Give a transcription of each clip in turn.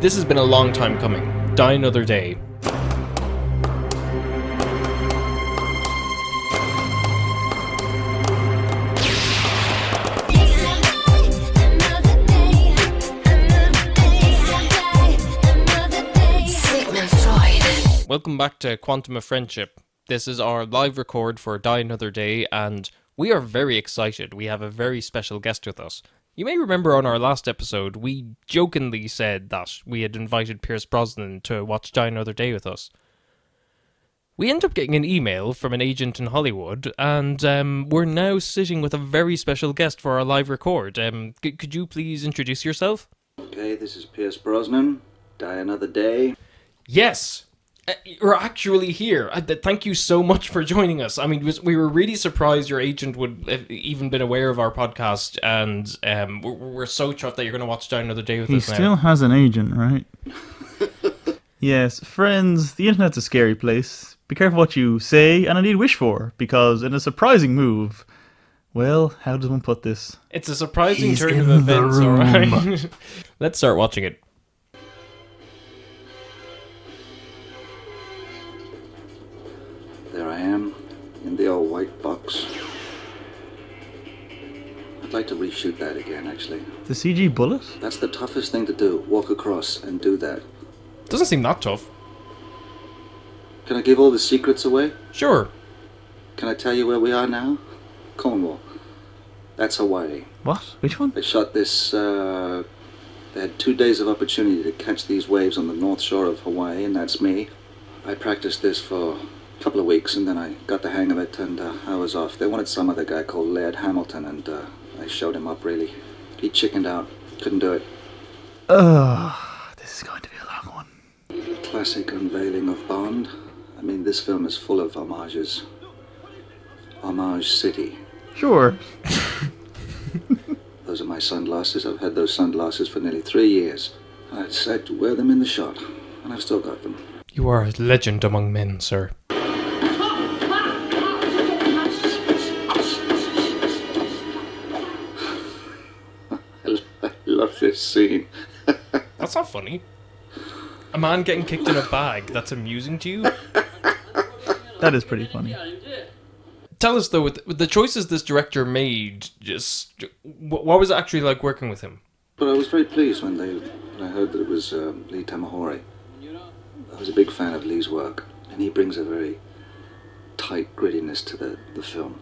This has been a long time coming. Die Another Day. Welcome back to Quantum of Friendship. This is our live record for Die Another Day, and we are very excited. We have a very special guest with us. You may remember on our last episode, we jokingly said that we had invited Pierce Brosnan to watch Die Another Day with us. We ended up getting an email from an agent in Hollywood, and we're now sitting with a very special guest for our live record. Could you please introduce yourself? Okay, this is Pierce Brosnan. Die Another Day. Yes! You're actually here. Thank you so much for joining us. I mean, we were really surprised your agent would have even been aware of our podcast, and we're so chuffed that you're going to watch Die Another Day with us now. He still has an agent, right? Yes, friends, the internet's a scary place. Be careful what you say and indeed wish for, because in a surprising move, well, how does one put this? It's a surprising He's turn of in the events, room. alright? Let's start watching it. There I am, in the old white box. I'd like to reshoot that again, actually. The CG bullet? That's the toughest thing to do, walk across and do that. Doesn't seem that tough. Can I give all the secrets away? Sure. Can I tell you where we are now? Cornwall. That's Hawaii. What? Which one? They shot this, they had 2 days of opportunity to catch these waves on the north shore of Hawaii, and that's me. I practiced this for a couple of weeks, and then I got the hang of it, and I was off. They wanted some other guy called Laird Hamilton, and I showed him up, really. He chickened out. Couldn't do it. This is going to be a long one. Classic unveiling of Bond. I mean, this film is full of homages. Homage City. Sure. Those are my sunglasses. I've had those sunglasses for nearly 3 years. I decided to wear them in the shot, and I've still got them. You are a legend among men, sir. I love this scene. That's not funny. A man getting kicked in a bag, that's amusing to you? That is pretty funny. Tell us, though, with the choices this director made, just what was it actually like working with him? But I was very pleased when I heard that it was Lee Tamahori. I was a big fan of Lee's work, and he brings a very tight grittiness to the film.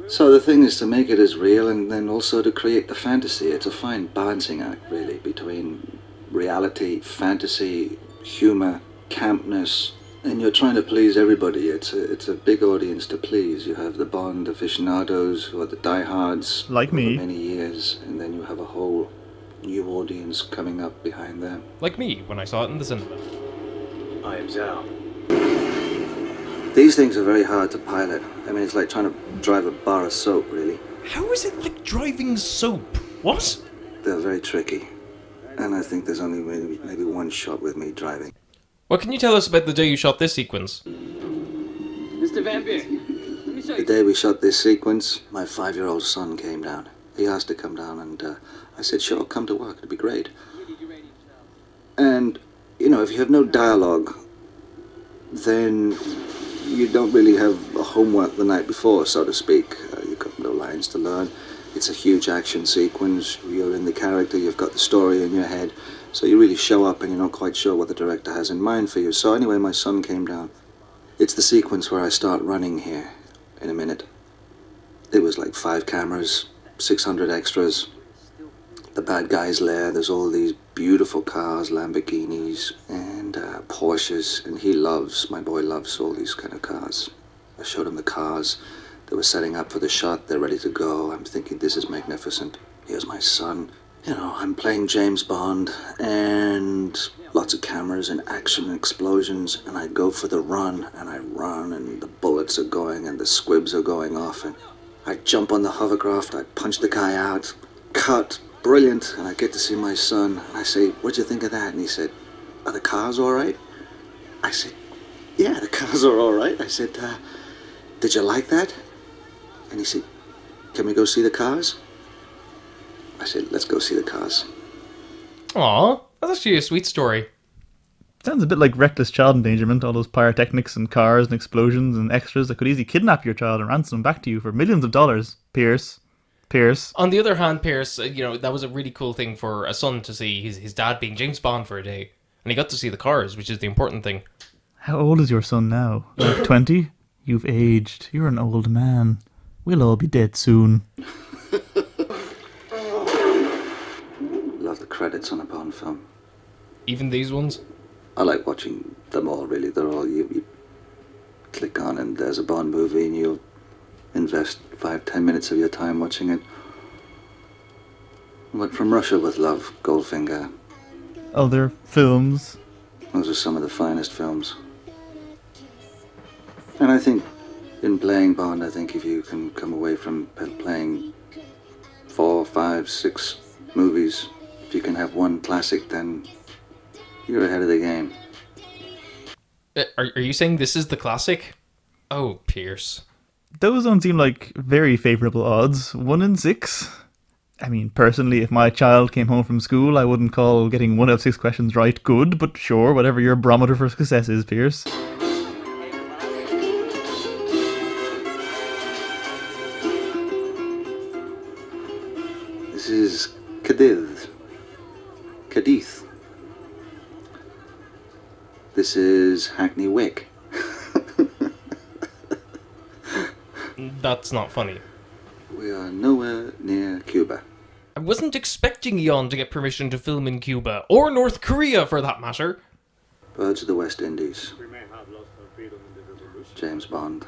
So the thing is to make it as real, and then also to create the fantasy. It's a fine balancing act, really, between reality, fantasy, humor, campness, and you're trying to please everybody. It's a big audience to please. You have the Bond aficionados, who are the diehards, Like me. for many years, and then you have a whole new audience coming up behind them. Like me, when I saw it in the cinema. I am Zhao. These things are very hard to pilot. I mean, it's like trying to drive a bar of soap, really. How is it like driving soap? What? They're very tricky. And I think there's only maybe one shot with me driving. What can you tell us about the day you shot this sequence? Mr. Van Beer, let me show The you. day we shot this sequence, my 5-year-old son came down. He asked to come down, and I said, sure, come to work, it'd be great. And, you know, if you have no dialogue, then you don't really have a homework the night before, so to speak. You've got no lines to learn. It's a huge action sequence. You're in the character, you've got the story in your head. So you really show up and you're not quite sure what the director has in mind for you. So anyway, my son came down. It's the sequence where I start running here in a minute. It was like 5 cameras, 600 extras. The bad guy's lair, there's all these beautiful cars, Lamborghinis and Porsches, and my boy loves all these kind of cars. I showed him the cars. They were setting up for the shot, they're ready to go. I'm thinking, this is magnificent. Here's my son. You know, I'm playing James Bond, and lots of cameras and action and explosions, and I go for the run, and I run, and the bullets are going, and the squibs are going off, and I jump on the hovercraft, I punch the guy out, cut, brilliant, and I get to see my son, and I say, what'd you think of that? And he said, are the cars all right? I said, yeah, the cars are all right. I said, did you like that? And he said, can we go see the cars? I said, let's go see the cars. Aw, That's actually a sweet story. Sounds a bit like reckless child endangerment, all those pyrotechnics and cars and explosions and extras that could easily kidnap your child and ransom them back to you for millions of dollars. Pierce. On the other hand, Pierce, that was a really cool thing for a son to see his dad being James Bond for a day. And he got to see the cars, which is the important thing. How old is your son now? Like 20? You've aged. You're an old man. We'll all be dead soon. Love the credits on a Bond film. Even these ones? I like watching them all, really. They're all, you click on and there's a Bond movie and you'll invest 5-10 minutes of your time watching it. Went From Russia with Love, Goldfinger. Other films? Those are some of the finest films. And I think in playing Bond, I think if you can come away from playing 4, 5, 6 movies, if you can have one classic, then you're ahead of the game. Are you saying this is the classic? Oh, Pierce. Those don't seem like very favourable odds. 1 in 6? I mean, personally, if my child came home from school, I wouldn't call getting 1 out of 6 questions right good, but sure, whatever your barometer for success is, Pierce. This is Cadiz. Cadiz. This is Hackney Wick. That's not funny. We are nowhere near Cuba. I wasn't expecting Eon to get permission to film in Cuba, or North Korea for that matter. Birds of the West Indies. We may have lost our freedom in the revolution. James Bond.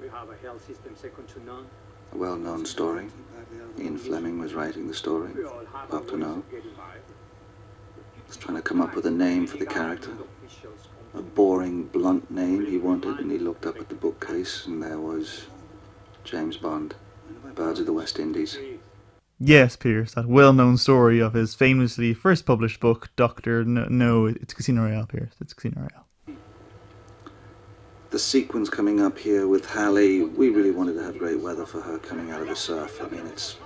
We have a health system second to none. A well-known story. Ian Fleming was writing the story. We all have Up to ways now. of getting by. Was trying to come up with a name for the character. A boring, blunt name he wanted, and he looked up at the bookcase, and there was James Bond, Birds of the West Indies. Yes, Pierce, that well-known story of his famously first published book, Dr. No, it's Casino Royale, Pierce. It's Casino Royale. The sequence coming up here with Hallie, we really wanted to have great weather for her coming out of the surf. I mean, it's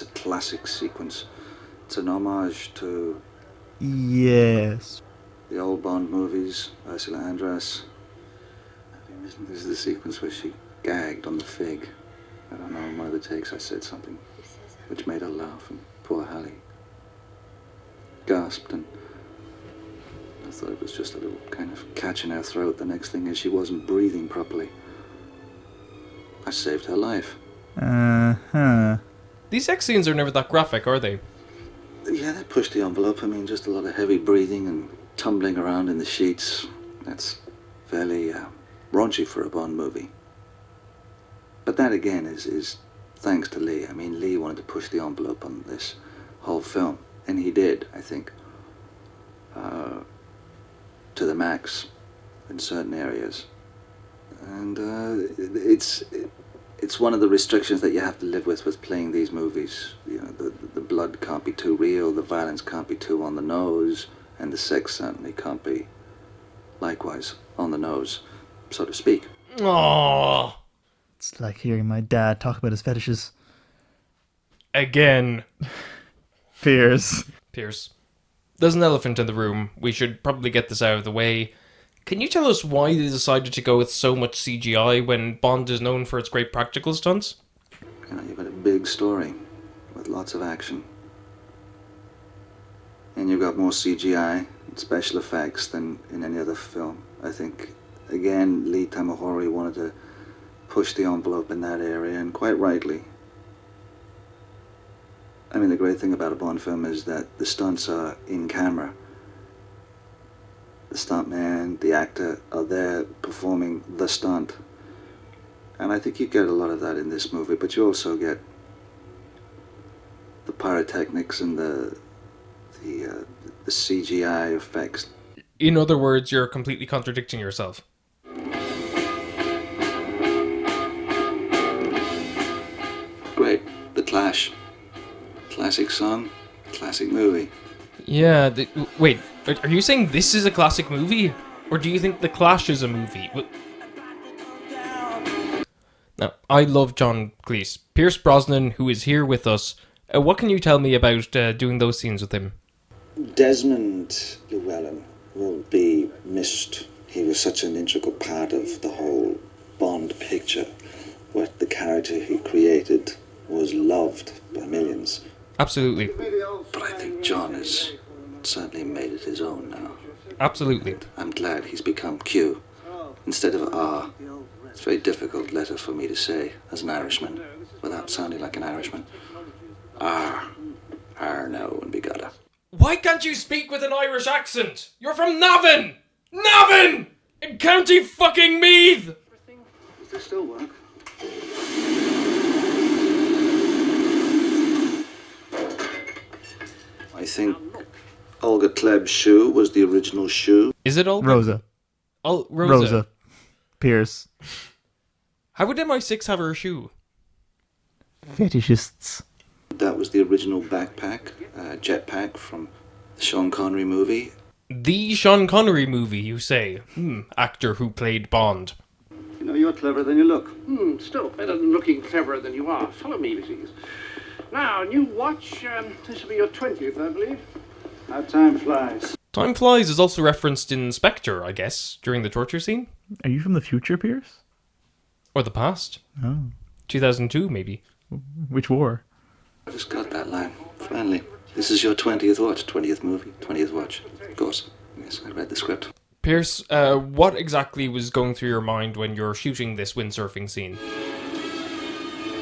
a classic sequence. It's an homage to Yes. the old Bond movies, Ursula Andress. This is the sequence where she gagged on the fig. I don't know, in one of the takes I said something which made her laugh, and poor Hallie gasped, and I thought it was just a little kind of catch in her throat. The next thing is she wasn't breathing properly. I saved her life. Uh-huh. These sex scenes are never that graphic, are they? Yeah, that pushed the envelope. I mean, just a lot of heavy breathing and tumbling around in the sheets. That's fairly raunchy for a Bond movie. But that, again, is thanks to Lee. I mean, Lee wanted to push the envelope on this whole film. And he did, I think, to the max in certain areas. And it's one of the restrictions that you have to live with playing these movies. You know, the blood can't be too real, the violence can't be too on the nose, and the sex certainly can't be likewise on the nose, so to speak. Aww. It's like hearing my dad talk about his fetishes. Again. Pierce. There's an elephant in the room. We should probably get this out of the way. Can you tell us why they decided to go with so much CGI when Bond is known for its great practical stunts? You know, you've got a big story with lots of action. And you've got more CGI and special effects than in any other film. I think, again, Lee Tamahori wanted to push the envelope in that area, and quite rightly. I mean, the great thing about a Bond film is that the stunts are in camera. The stuntman, the actor are there performing the stunt. And I think you get a lot of that in this movie, but you also get the pyrotechnics and the CGI effects. In other words, you're completely contradicting yourself. Great. The Clash. Classic song, classic movie. Yeah, wait, are you saying this is a classic movie? Or do you think The Clash is a movie? Now, I love John Cleese. Pierce Brosnan, who is here with us, what can you tell me about doing those scenes with him? Desmond Llewellyn will be missed. He was such an integral part of the whole Bond picture. What the character he created was loved by millions. Absolutely. But I think John has certainly made it his own now. Absolutely. I'm glad he's become Q instead of R. It's a very difficult letter for me to say as an Irishman without sounding like an Irishman. R. R no and be gotta. Why can't you speak with an Irish accent? You're from Navan! Navan! In County fucking Meath! Does this still work? I think Olga Kleb's shoe was the original shoe. Is it Olga? Rosa. Oh, Rosa. Pierce. How would MI6 have her shoe? Fetishists. That was the original backpack, jetpack from the Sean Connery movie. The Sean Connery movie, you say? Actor who played Bond. You know, you're cleverer than you look. Still better than looking cleverer than you are. Follow me, please. Now, new watch. This will be your 20th, I believe. How time flies. Time Flies is also referenced in Spectre, I guess, during the torture scene? Are you from the future, Pierce? Or the past? Oh. 2002, maybe. Which war? I just got that line. Finally. This is your 20th watch. 20th movie. 20th watch. Of course. Yes, I read the script. Pierce, what exactly was going through your mind when you're shooting this windsurfing scene?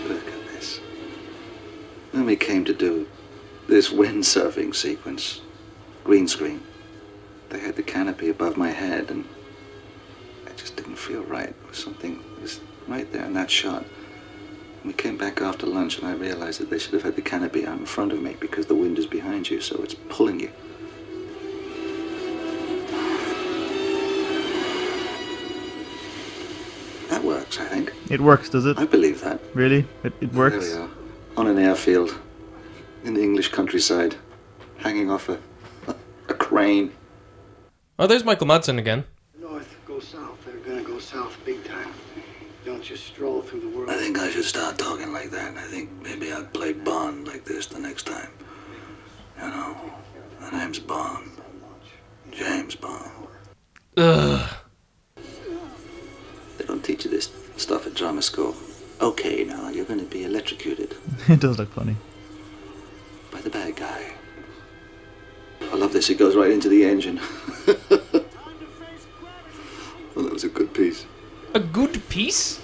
Look at this. When we came to do this windsurfing sequence, green screen, they had the canopy above my head and it just didn't feel right. It was something that was right there in that shot. We came back after lunch and I realized that they should have had the canopy out in front of me because the wind is behind you, so it's pulling you. That works, I think. It works, does it? I believe that. Really? It works? There we are. On an airfield. In the English countryside. Hanging off a crane. Oh, there's Michael Madsen again. North, go south. They're gonna go south big time. Don't just stroll through the world. I think I should start talking like that. I think maybe I'd play Bond like this the next time. You know, the name's Bond. James Bond. Ugh. They don't teach you this stuff at drama school. Okay, now you're going to be electrocuted It does look funny. by the bad guy. I love this. It goes right into the engine. Well, that was a good piece. A good piece?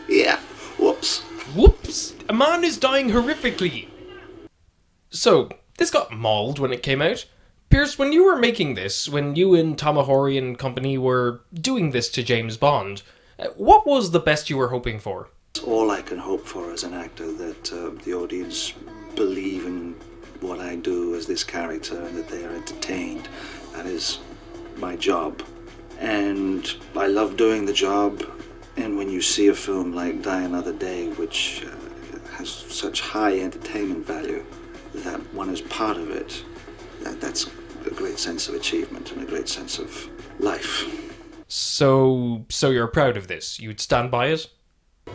Yeah. Whoops. Whoops! A man is dying horrifically. So, this got mauled when it came out. Pierce, when you were making this, when you and Tamahori and company were doing this to James Bond, what was the best you were hoping for? It's all I can hope for as an actor, that the audience believe in what I do as this character and that they are entertained. That is my job. And I love doing the job. And when you see a film like Die Another Day, which has such high entertainment value, that one is part of it, that's a great sense of achievement and a great sense of life. So you're proud of this? You'd stand by it?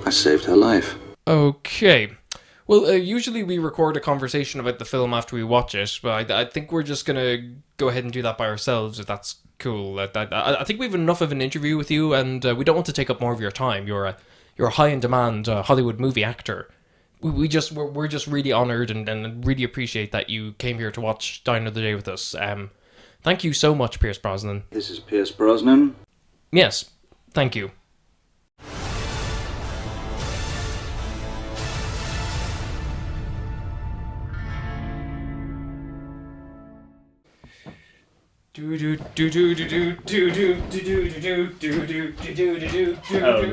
I saved her life. Okay. Well, usually we record a conversation about the film after we watch it, but I think we're just gonna go ahead and do that by ourselves, if that's cool. I think we have enough of an interview with you, and we don't want to take up more of your time. You're a high-in-demand Hollywood movie actor. We're just really honoured and really appreciate that you came here to watch Die Another Day with us. Thank you so much, Pierce Brosnan. This is Pierce Brosnan. Yes, thank you.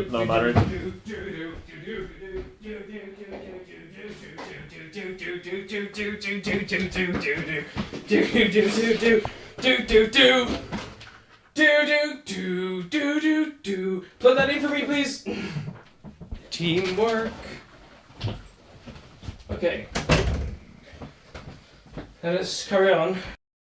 No matter. Plug that in for me, please. Teamwork. Okay. Let us carry on.